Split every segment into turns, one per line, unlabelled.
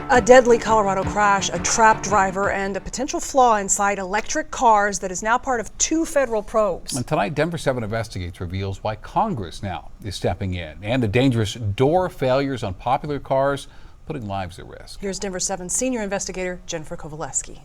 A deadly Colorado crash, a trapped driver, and a potential flaw inside electric cars that is now part of 2 federal probes.
And tonight, Denver 7 Investigates reveals why Congress now is stepping in and the dangerous door failures on popular cars putting lives at risk.
Here's Denver 7 senior investigator Jennifer Kowaleski.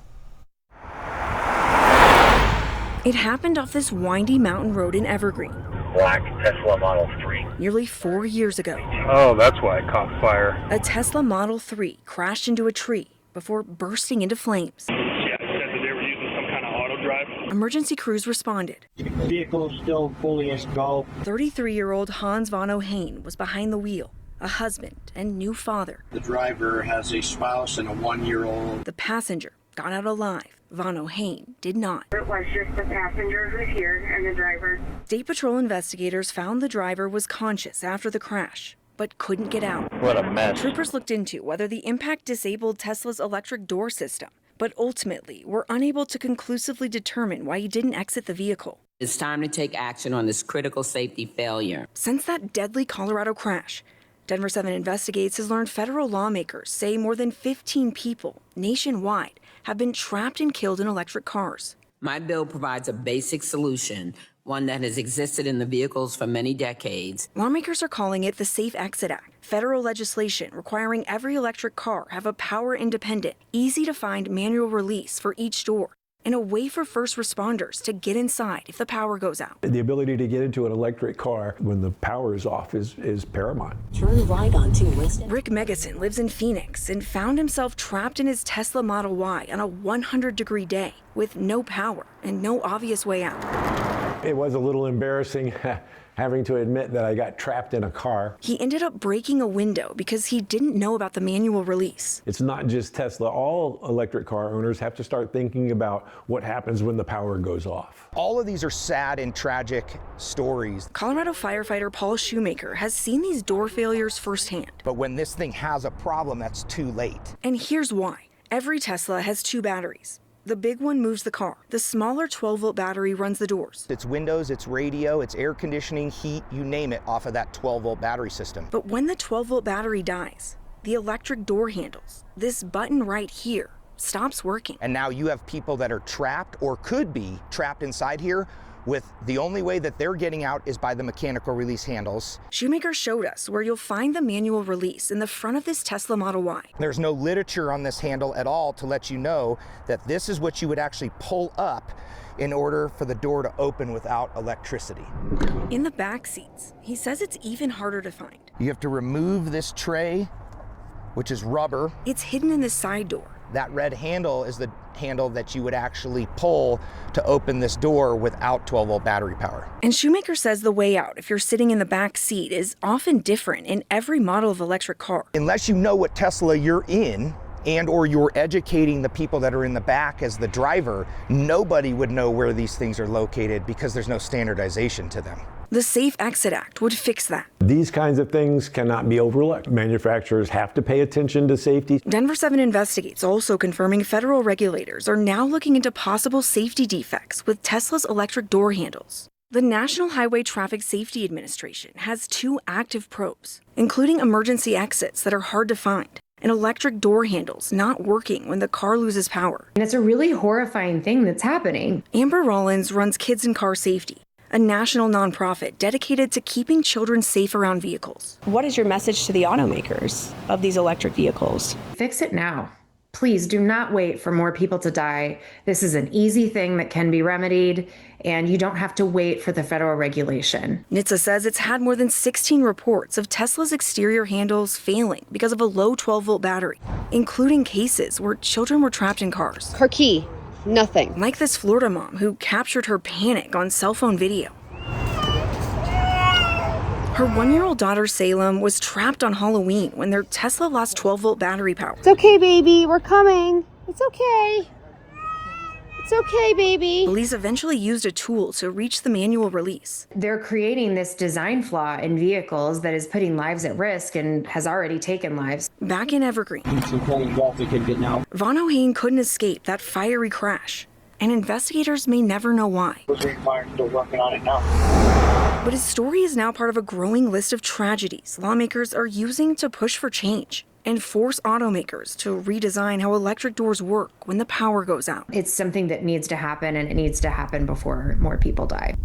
It happened off this windy mountain road in Evergreen.
Black Tesla Model 3.
Nearly 4 years ago.
Oh, that's why it caught fire.
A Tesla Model 3 crashed into a tree before bursting into flames.
Yeah, it said that they were using some kind of auto drive.
Emergency crews responded.
The vehicle is still fully installed.
33-year-old Hans Von O'Hain was behind the wheel, a husband and new father.
The driver has a spouse and a 1-year-old.
The passenger got out alive. Von O'Hain did not.
It was just the passenger who's here and the driver.
State Patrol investigators found the driver was conscious after the crash, but couldn't get out.
What a mess.
Troopers looked into whether the impact disabled Tesla's electric door system, but ultimately were unable to conclusively determine why he didn't exit the vehicle.
It's time to take action on this critical safety failure.
Since that deadly Colorado crash, Denver 7 Investigates has learned federal lawmakers say more than 15 people nationwide have been trapped and killed in electric cars.
My bill provides a basic solution, one that has existed in the vehicles for many decades.
Lawmakers are calling it the Safe Exit Act, federal legislation requiring every electric car have a power-independent, easy-to-find manual release for each door, and a way for first responders to get inside if the power goes out.
The ability to get into an electric car when the power is off is paramount.
Turn right onto West.
Rick Megason lives in Phoenix and found himself trapped in his Tesla Model Y on a 100-degree day with no power and no obvious way out.
It was a little embarrassing having to admit that I got trapped in a car.
He ended up breaking a window because he didn't know about the manual release.
It's not just Tesla. All electric car owners have to start thinking about what happens when the power goes off.
All of these are sad and tragic stories.
Colorado firefighter Paul Shoemaker has seen these door failures firsthand.
But when this thing has a problem, that's too late.
And here's why. Every Tesla has 2 batteries. The big one moves the car. The smaller 12-volt battery runs the doors.
It's windows, it's radio, it's air conditioning, heat, you name it, off of that 12-volt battery system.
But when the 12-volt battery dies, the electric door handles, this button right here, stops working.
And now you have people that are trapped or could be trapped inside here with the only way that they're getting out is by the mechanical release handles.
Shoemaker showed us where you'll find the manual release in the front of this Tesla Model Y.
There's no literature on this handle at all to let you know that this is what you would actually pull up in order for the door to open without electricity.
In the back seats, he says it's even harder to find.
You have to remove this tray, which is rubber.
It's hidden in the side door.
That red handle is the handle that you would actually pull to open this door without 12-volt battery power.
And Shoemaker says the way out, if you're sitting in the back seat, is often different in every model of electric car.
Unless you know what Tesla you're in and or you're educating the people that are in the back as the driver, nobody would know where these things are located because there's no standardization to them.
The Safe Exit Act would fix that.
These kinds of things cannot be overlooked. Manufacturers have to pay attention to safety.
Denver 7 Investigates also confirming federal regulators are now looking into possible safety defects with Tesla's electric door handles. The National Highway Traffic Safety Administration has 2 active probes, including emergency exits that are hard to find and electric door handles not working when the car loses power.
And it's a really horrifying thing that's happening.
Amber Rollins runs Kids in Car Safety, a national nonprofit dedicated to keeping children safe around vehicles.
What is your message to the automakers of these electric vehicles?
Fix it now. Please do not wait for more people to die. This is an easy thing that can be remedied, and you don't have to wait for the federal regulation.
NHTSA says it's had more than 16 reports of Tesla's exterior handles failing because of a low 12-volt battery, including cases where children were trapped in cars.
Car key. Nothing.
Like this Florida mom who captured her panic on cell phone video. Her 1-year-old daughter Salem was trapped on Halloween when their Tesla lost 12-volt battery power.
It's okay, baby. We're coming. It's okay. It's okay, baby.
Police eventually used a tool to reach the manual release.
They're creating this design flaw in vehicles that is putting lives at risk and has already taken lives.
Back in Evergreen, Von O'Hain couldn't escape that fiery crash, and investigators may never know why.
Still working on it now.
But his story is now part of a growing list of tragedies lawmakers are using to push for change. and force automakers to redesign how electric doors work when the power goes out.
It's something that needs to happen, and it needs to happen before more people die.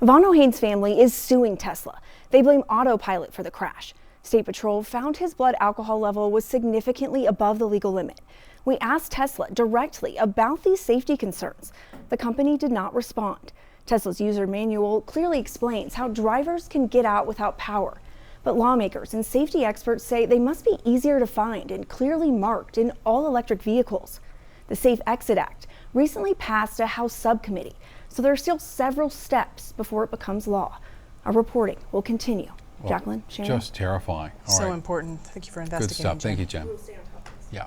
Von O'Haine's family is suing Tesla. They blame Autopilot for the crash. State Patrol found his blood alcohol level was significantly above the legal limit. We asked Tesla directly about these safety concerns. The company did not respond. Tesla's user manual clearly explains how drivers can get out without power. But lawmakers and safety experts say they must be easier to find and clearly marked in all electric vehicles. The Safe Exit Act recently passed a House subcommittee, so there are still several steps before it becomes law. Our reporting will continue.
Well,
Jacqueline, Shannon?
Just terrifying. All
So
right.
important. Thank you for
Good
investigating.
stuff. Thank
Jen.
you, Jen. Yeah.